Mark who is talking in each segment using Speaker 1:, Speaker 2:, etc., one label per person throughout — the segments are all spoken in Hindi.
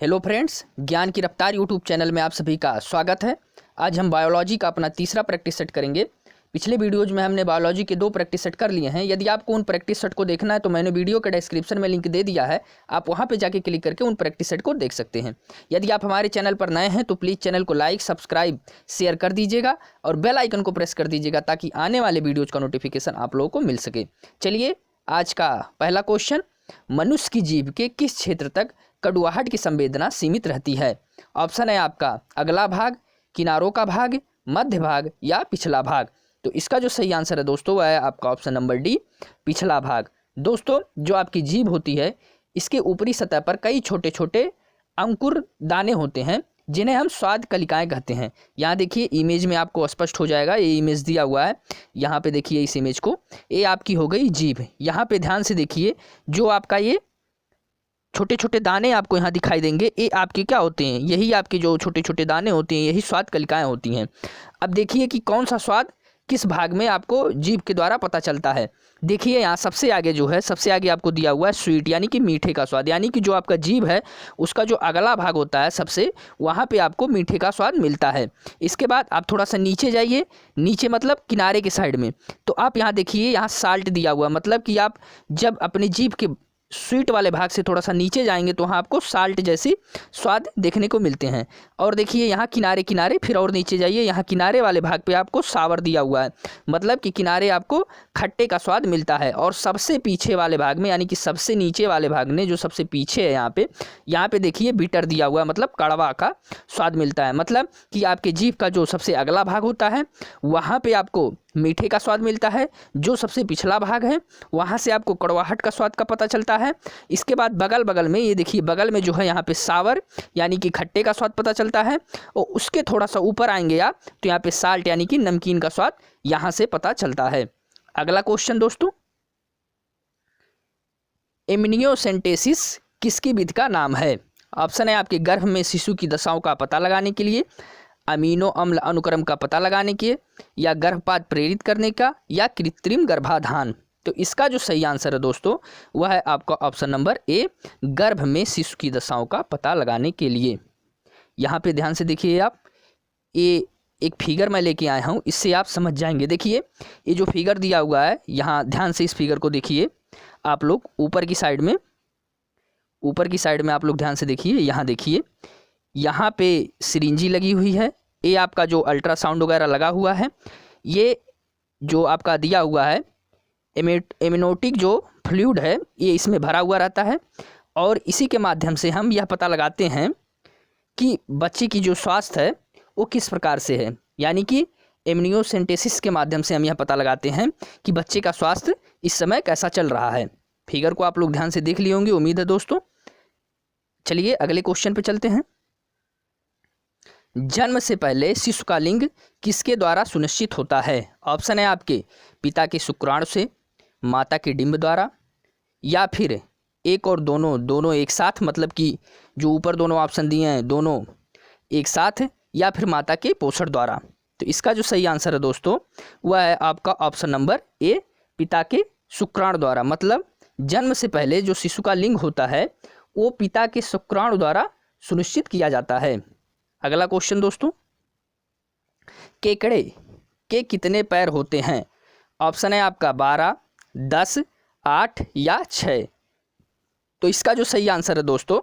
Speaker 1: हेलो फ्रेंड्स, ज्ञान की रफ्तार यूट्यूब चैनल में आप सभी का स्वागत है। आज हम बायोलॉजी का अपना तीसरा प्रैक्टिस सेट करेंगे। पिछले वीडियोज में हमने बायोलॉजी के 2 प्रैक्टिस सेट कर लिए हैं। यदि आपको उन प्रैक्टिस सेट को देखना है तो मैंने वीडियो के डिस्क्रिप्शन में लिंक दे दिया है, आप वहां पे जाके क्लिक करके उन प्रैक्टिस सेट को देख सकते हैं। यदि आप हमारे चैनल पर नए हैं तो प्लीज़ चैनल को लाइक, सब्सक्राइब, शेयर कर दीजिएगा और बेल आइकन को प्रेस कर दीजिएगा ताकि आने वाले वीडियोज़ का नोटिफिकेशन आप लोगों को मिल सके। चलिए, आज का पहला क्वेश्चन, मनुष्य की जीभ के किस क्षेत्र तक कड़वाहट की संवेदना सीमित रहती है? ऑप्शन है आपका अगला भाग, किनारों का भाग, मध्य भाग या पिछला भाग। तो इसका जो सही आंसर है दोस्तों वह है आपका ऑप्शन नंबर डी, पिछला भाग। दोस्तों, जो आपकी जीभ होती है इसके ऊपरी सतह पर कई छोटे छोटे अंकुर दाने होते हैं जिन्हें हम स्वाद कलिकाएं कहते हैं। यहाँ देखिए, इमेज में आपको स्पष्ट हो जाएगा, ये इमेज दिया हुआ है। यहाँ पे देखिए इस इमेज को, ये आपकी हो गई जीभ। यहाँ पे ध्यान से देखिए, जो आपका ये छोटे छोटे दाने आपको यहाँ दिखाई देंगे, ये आपके क्या होते हैं? यही आपके जो छोटे छोटे दाने होते हैं, यही स्वाद कलिकाएं होती हैं। अब देखिए कि कौन सा स्वाद किस भाग में आपको जीभ के द्वारा पता चलता है। देखिए यहाँ सबसे आगे जो है, सबसे आगे आपको दिया हुआ है स्वीट, यानी कि मीठे का स्वाद। यानी कि जो आपका जीभ है उसका जो अगला भाग होता है सबसे, वहाँ पे आपको मीठे का स्वाद मिलता है। इसके बाद आप थोड़ा सा नीचे जाइए, नीचे मतलब किनारे के साइड में, तो आप यहाँ देखिए, यहाँ साल्ट दिया हुआ, मतलब कि आप जब अपनी जीभ के स्वीट वाले भाग से थोड़ा सा नीचे जाएंगे तो वहाँ आपको साल्ट जैसी स्वाद देखने को मिलते हैं। और देखिए यहाँ किनारे किनारे, फिर और नीचे जाइए, यहाँ किनारे वाले भाग पे आपको सावर दिया हुआ है, मतलब कि किनारे आपको खट्टे का स्वाद मिलता है। और सबसे पीछे वाले भाग में, यानी कि सबसे नीचे वाले भाग में जो सबसे पीछे है, यहाँ पे देखिए बिटर दिया हुआ है, मतलब कड़वा का स्वाद मिलता है। मतलब कि आपके जीभ का जो सबसे अगला भाग होता है वहाँ पे आपको मीठे का स्वाद मिलता है, जो सबसे पिछला भाग है वहाँ से आपको कड़वाहट का स्वाद का पता चलता है। इसके बाद बगल बगल में, ये देखिए बगल में जो है यहाँ पे सावर यानी कि खट्टे का स्वाद पता चलता है। और उसके थोड़ा सा ऊपर आएंगे आप तो यहाँ पे साल्ट यानी कि नमकीन का स्वाद यहाँ से पता चलता है। अगला क्वेश्चन दोस्तों, एमनियोसेंटेसिस किसकी विधि का नाम है? ऑप्शन है आपके गर्भ में शिशु की दशाओं का पता लगाने के लिए, अमीनो अम्ल अनुक्रम का पता लगाने के, या गर्भपात प्रेरित करने का, या कृत्रिम गर्भाधान। तो इसका जो सही आंसर है दोस्तों वह है आपका ऑप्शन नंबर ए, गर्भ में शिशु की दशाओं का पता लगाने के लिए। यहाँ पे ध्यान से देखिए आप, ये एक फिगर मैं लेके आया हूँ, इससे आप समझ जाएंगे। देखिए ये जो फिगर दिया हुआ है, यहाँ ध्यान से इस फिगर को देखिए आप लोग, ऊपर की साइड में, ऊपर की साइड में आप लोग ध्यान से देखिए। यहाँ देखिए, यहाँ पे सिरिंजी लगी हुई है, ये आपका जो अल्ट्रासाउंड वगैरह लगा हुआ है, ये जो आपका दिया हुआ है एमनियोटिक जो फ्लूइड है ये इसमें भरा हुआ रहता है। और इसी के माध्यम से हम यह पता लगाते हैं कि बच्चे की जो स्वास्थ्य है वो किस प्रकार से है। यानी कि एमनियोसेंटेसिस के माध्यम से हम यह पता लगाते हैं कि बच्चे का स्वास्थ्य इस समय कैसा चल रहा है। फिगर को आप लोग ध्यान से देख लिए होंगे, उम्मीद है दोस्तों। चलिए अगले क्वेश्चन पे चलते हैं। जन्म से पहले शिशु का लिंग किसके द्वारा सुनिश्चित होता है? ऑप्शन है आपके पिता के शुक्राणु से, माता के डिंब द्वारा, या फिर एक और दोनों एक साथ, मतलब कि जो ऊपर दोनों ऑप्शन दिए हैं दोनों एक साथ, या फिर माता के पोषण द्वारा। तो इसका जो सही आंसर है दोस्तों वह है आपका ऑप्शन नंबर ए, पिता के शुक्राणु द्वारा। मतलब जन्म से पहले जो शिशु का लिंग होता है वो पिता के शुक्राणु द्वारा सुनिश्चित किया जाता है। अगला क्वेश्चन दोस्तों, केकड़े के कितने पैर होते हैं? ऑप्शन है आपका 12, 10, 8 या 6। तो इसका जो सही आंसर है दोस्तों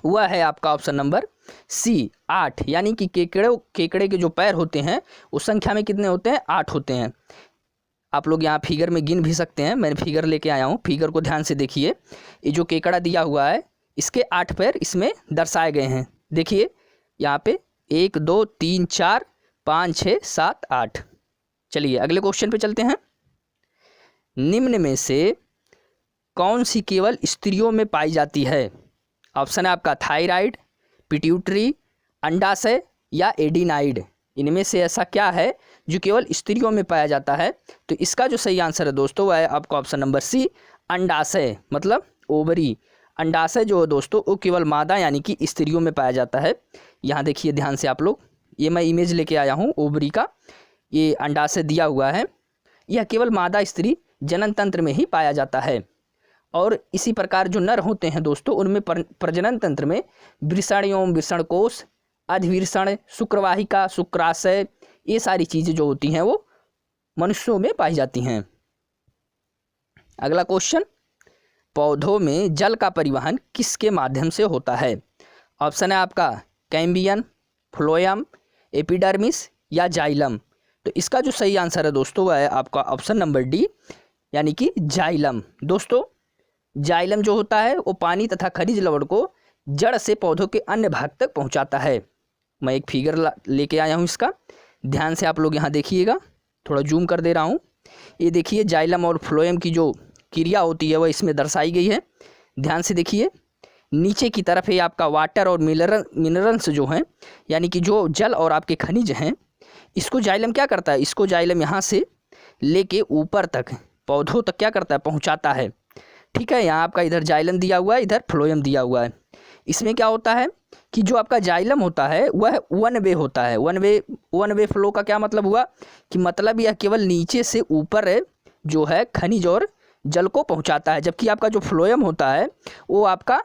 Speaker 1: वह है आपका ऑप्शन नंबर सी, 8। यानी कि केकड़े के जो पैर होते हैं उस संख्या में कितने होते हैं? 8 होते हैं। आप लोग यहाँ फिगर में गिन भी सकते हैं, मैंने फिगर लेके आया हूँ, फिगर को ध्यान से देखिए। ये जो केकड़ा दिया हुआ है इसके 8 पैर इसमें दर्शाए गए हैं। देखिए यहाँ पे 1, 2, 3, 4, 5, 6, 7, 8। चलिए अगले क्वेश्चन पे चलते हैं। निम्न में से कौन सी केवल स्त्रियों में पाई जाती है? ऑप्शन है आपका थायराइड, पिट्यूटरी, अंडाशय या एडिनाइड। इनमें से ऐसा क्या है जो केवल स्त्रियों में पाया जाता है? तो इसका जो सही आंसर है दोस्तों वह है आपका ऑप्शन नंबर सी, अंडाशय, मतलब ओवरी। अंडाशय जो है दोस्तों वो केवल मादा यानी कि स्त्रियों में पाया जाता है। यहाँ देखिए ध्यान से आप लोग, ये मैं इमेज लेके आया हूँ ओवरी का, ये अंडाशय दिया हुआ है, यह केवल मादा स्त्री जनन तंत्र में ही पाया जाता है। और इसी प्रकार जो नर होते हैं दोस्तों, उनमें प्रजनन तंत्र में वृषण एवं वृषणकोश, अधिवृषण, शुक्रवाहिका, शुक्राशय, ये सारी चीज़ें जो होती हैं वो मनुष्यों में पाई जाती हैं। अगला क्वेश्चन, पौधों में जल का परिवहन किसके माध्यम से होता है? ऑप्शन है आपका कैम्बियम, फ्लोएम, एपिडर्मिस या जाइलम। तो इसका जो सही आंसर है दोस्तों वह है आपका ऑप्शन नंबर डी, यानी कि जाइलम। दोस्तों जाइलम जो होता है वो पानी तथा खनिज लवण को जड़ से पौधों के अन्य भाग तक पहुंचाता है। मैं एक फिगर लेके आया हूं, इसका ध्यान से आप लोग यहाँ देखिएगा, थोड़ा जूम कर दे रहा हूँ। ये देखिए जाइलम और फ्लोएम की जो क्रिया होती है वह इसमें दर्शाई गई है। ध्यान से देखिए, नीचे की तरफ है आपका वाटर और मिनरल्स जो हैं, यानी कि जो जल और आपके खनिज हैं, इसको जाइलम क्या करता है, इसको जाइलम यहाँ से लेके ऊपर तक पौधों तक क्या करता है, पहुँचाता है। ठीक है, यहाँ आपका इधर जाइलम दिया हुआ है, इधर फ्लोएम दिया हुआ है। इसमें क्या होता है कि जो आपका जाइलम होता है वह वन वे होता है। वन वे फ्लो का क्या मतलब हुआ कि मतलब यह केवल नीचे से ऊपर जो है खनिज और जल को पहुंचाता है, जबकि आपका जो फ्लोएम होता है वो आपका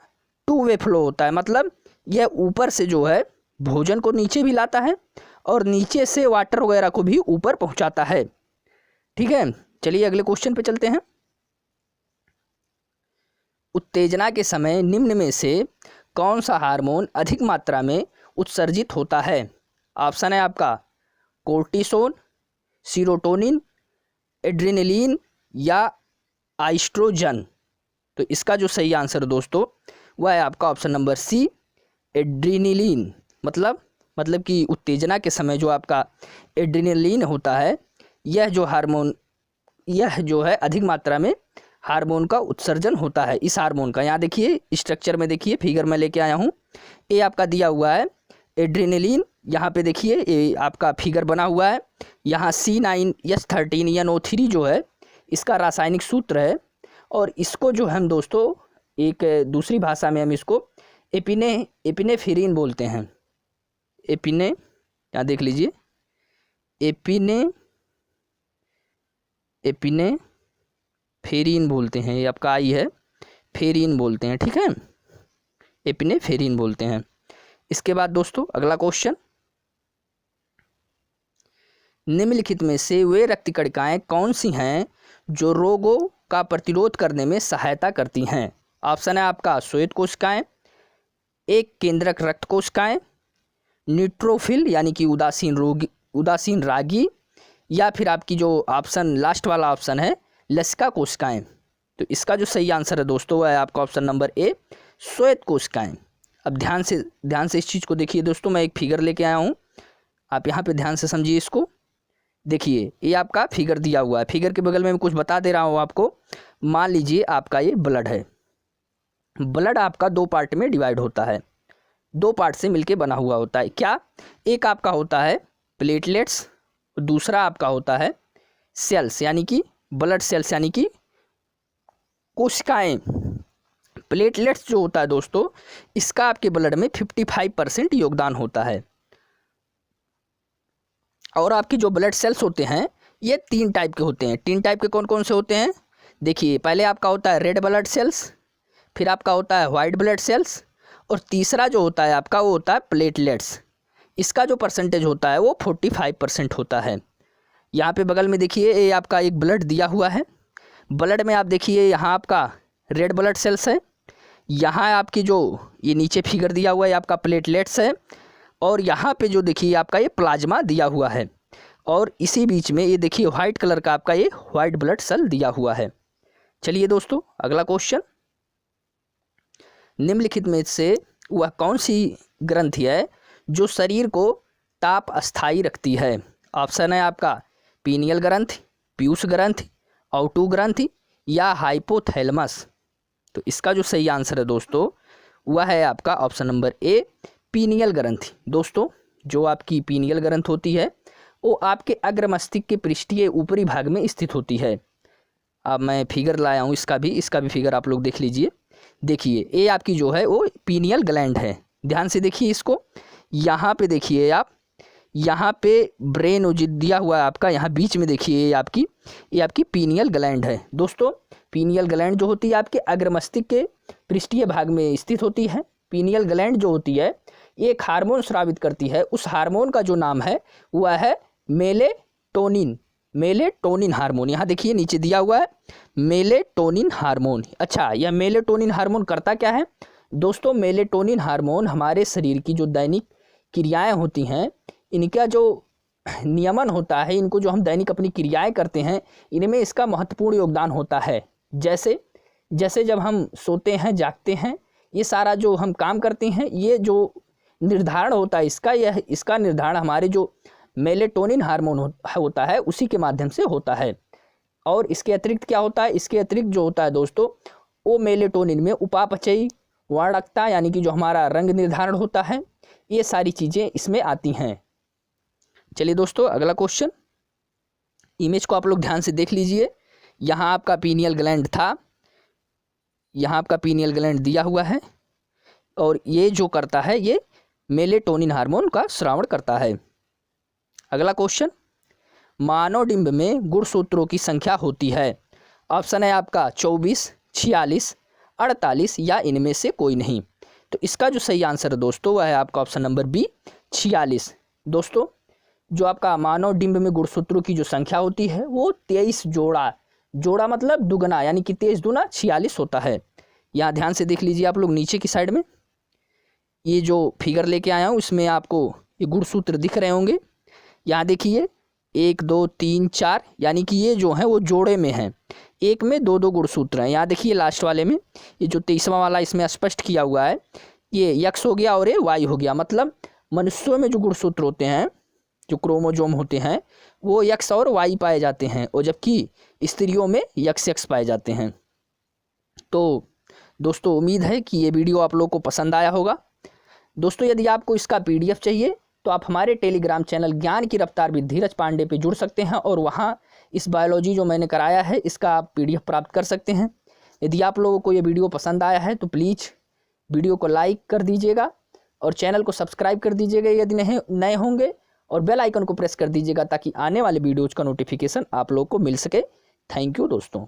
Speaker 1: टू वे फ्लो होता है। मतलब यह ऊपर से जो है भोजन को नीचे भी लाता है और नीचे से वाटर वगैरह को भी ऊपर पहुंचाता है। ठीक है, चलिए अगले क्वेश्चन पे चलते हैं। उत्तेजना के समय निम्न में से कौन सा हार्मोन अधिक मात्रा में उत्सर्जित होता है? ऑप्शन है आपका कोर्टिसोन, सीरोटोनिन, एड्रेनलिन या एस्ट्रोजन। तो इसका जो सही आंसर है दोस्तों वह है आपका ऑप्शन नंबर सी, एड्रेनलिन। मतलब कि उत्तेजना के समय जो आपका एड्रेनलिन होता है, यह जो है अधिक मात्रा में हार्मोन का उत्सर्जन होता है। इस हार्मोन का यहाँ देखिए स्ट्रक्चर में देखिए, फिगर में लेके आया हूँ, ये आपका दिया हुआ है एड्रेनलिन। यहाँ पे देखिए ये आपका फिगर बना हुआ है। यहाँ C9H13NO3 जो है इसका रासायनिक सूत्र है, और इसको जो हम दोस्तों एक दूसरी भाषा में हम इसको एपिनेफ्रिन बोलते हैं। यहाँ देख लीजिए, एपिनेफ्रिन बोलते हैं, ये आपका आई है, फेरिन बोलते हैं। ठीक है, एपिनेफ्रिन बोलते हैं। इसके बाद दोस्तों अगला क्वेश्चन, निम्नलिखित में से वे रक्त कणिकाएं कौन सी हैं जो रोगों का प्रतिरोध करने में सहायता करती हैं? ऑप्शन है आपका श्वेत कोशिकाएं, एक केंद्रक रक्त कोशिकाएं, न्यूट्रोफिल यानी कि उदासीन रागी, या फिर आपकी जो ऑप्शन लास्ट वाला ऑप्शन है लसिका कोशिकाएं। तो इसका जो सही आंसर है दोस्तों वह है आपका ऑप्शन नंबर ए, श्वेत कोशिकाएं। अब ध्यान से इस चीज़ को देखिए दोस्तों, मैं एक फिगर लेके आया हूँ, आप यहाँ पे ध्यान से समझिए इसको। देखिए ये आपका फिगर दिया हुआ है, फिगर के बगल में मैं कुछ बता दे रहा हूँ आपको। मान लीजिए आपका ये ब्लड है, ब्लड आपका दो पार्ट में डिवाइड होता है, दो पार्ट से मिलके बना हुआ होता है। क्या, एक आपका होता है प्लेटलेट्स, दूसरा आपका होता है सेल्स यानी कि ब्लड सेल्स यानी कि कोशिकाएं। प्लेटलेट्स जो होता है दोस्तों, इसका आपके ब्लड में 55% योगदान होता है। और आपकी जो ब्लड सेल्स होते हैं ये 3 टाइप के होते हैं। 3 टाइप के कौन कौन से होते हैं? देखिए, पहले आपका होता है रेड ब्लड सेल्स, फिर आपका होता है वाइट ब्लड सेल्स, और तीसरा जो होता है आपका वो होता है प्लेटलेट्स। इसका जो परसेंटेज होता है वो 45% होता है। यहाँ पे बगल में देखिए ये आपका एक ब्लड दिया हुआ है, ब्लड में आप देखिए यहाँ आपका रेड ब्लड सेल्स है, यहाँ आपकी जो ये नीचे फिगर दिया हुआ है आपका प्लेटलेट्स है, और यहाँ पे जो देखिए आपका ये प्लाज्मा दिया हुआ है, और इसी बीच में ये देखिए वाइट कलर का आपका ये वाइट ब्लड सेल दिया हुआ है। चलिए दोस्तों अगला क्वेश्चन, निम्नलिखित में से वह कौन सी ग्रंथि है जो शरीर को ताप अस्थायी रखती है? ऑप्शन है आपका पीनियल ग्रंथि, पीयूष ग्रंथि, औटू ग्रंथि या हाइपोथैलेमस। तो इसका जो सही आंसर है दोस्तों वह है आपका ऑप्शन नंबर ए, पीनियल ग्रंथि। दोस्तों जो आपकी पीनियल ग्रंथि होती है वो आपके अग्र मस्तिष्क के पृष्ठीय ऊपरी भाग में स्थित होती है। अब मैं फिगर लाया हूँ इसका भी फिगर आप लोग देख लीजिए। देखिए ये आपकी जो है वो पीनियल ग्लैंड है, ध्यान से देखिए इसको। यहाँ पे देखिए आप, यहाँ पे ब्रेन दिया हुआ है आपका, यहाँ बीच में देखिए ये आपकी पीनियल ग्लैंड है दोस्तों। पीनियल ग्लैंड जो होती है आपके अग्र मस्तिष्क के पृष्ठीय भाग में स्थित होती है। पीनियल ग्लैंड जो होती है ये एक हार्मोन स्रावित करती है। उस हार्मोन का जो नाम है वह है मेलेटोनिन। मेलेटोनिन हार्मोन, यहाँ देखिए नीचे दिया हुआ है मेलेटोनिन हार्मोन। अच्छा, यह मेलेटोनिन हार्मोन करता क्या है दोस्तों? मेलेटोनिन हार्मोन हमारे शरीर की जो दैनिक क्रियाएं होती हैं, इनका जो नियमन होता है, इनको जो हम दैनिक अपनी क्रियाएं करते हैं, इनमें इसका महत्वपूर्ण योगदान होता है। जैसे जब हम सोते हैं, जागते हैं, ये सारा जो हम काम करते हैं, ये जो निर्धारण होता है इसका निर्धारण हमारे जो मेलेटोनिन हार्मोन होता है उसी के माध्यम से होता है। और इसके अतिरिक्त क्या होता है? इसके अतिरिक्त जो होता है दोस्तों, वो मेलेटोनिन में उपापचयी वर्णकता यानी कि जो हमारा रंग निर्धारण होता है, ये सारी चीज़ें इसमें आती हैं। चलिए दोस्तों, अगला क्वेश्चन। इमेज को आप लोग ध्यान से देख लीजिए। यहाँ आपका पीनियल ग्लैंड था, यहाँ आपका पीनियल ग्लैंड दिया हुआ है, और ये जो करता है ये मेलेटोनिन हार्मोन का स्रावण करता है। अगला क्वेश्चन, मानव डिंब में गुणसूत्रों की संख्या होती है। ऑप्शन है आपका 24, 46, 48 या इनमें से कोई नहीं। तो इसका जो सही आंसर है दोस्तों वह है आपका ऑप्शन नंबर बी, 46। दोस्तों, जो आपका मानव डिंब में गुणसूत्रों की जो संख्या होती है वो 23 जोड़ा मतलब दुगना, यानी कि 23 दूना 46 होता है। यहाँ ध्यान से देख लीजिए आप लोग, नीचे की साइड में ये जो फिगर लेके आया हूँ इसमें आपको ये गुणसूत्र दिख रहे होंगे। यहाँ देखिए 1 2 3 4, यानी कि ये जो है वो जोड़े में है, एक में 2 गुणसूत्र हैं। यहाँ देखिए लास्ट वाले में ये जो 23वां वाला इसमें स्पष्ट किया हुआ है, ये यक्स हो गया और ये वाई हो गया। मतलब मनुष्यों में जो गुणसूत्र होते हैं, जो क्रोमोजोम होते हैं, वो यक्स और वाई पाए जाते हैं, और जबकि स्त्रियों में यक्स पाए जाते हैं। तो दोस्तों, उम्मीद है कि ये वीडियो आप लोग को पसंद आया होगा। दोस्तों, यदि आपको इसका PDF चाहिए तो आप हमारे टेलीग्राम चैनल ज्ञान की रफ्तार विद धीरज पांडे पे जुड़ सकते हैं, और वहाँ इस बायोलॉजी जो मैंने कराया है इसका आप PDF प्राप्त कर सकते हैं। यदि आप लोगों को ये वीडियो पसंद आया है तो प्लीज़ वीडियो को लाइक कर दीजिएगा और चैनल को सब्सक्राइब कर दीजिएगा यदि नए होंगे, और बेल आइकन को प्रेस कर दीजिएगा ताकि आने वाले वीडियोज़ का नोटिफिकेशन आप लोग को मिल सके। थैंक यू दोस्तों।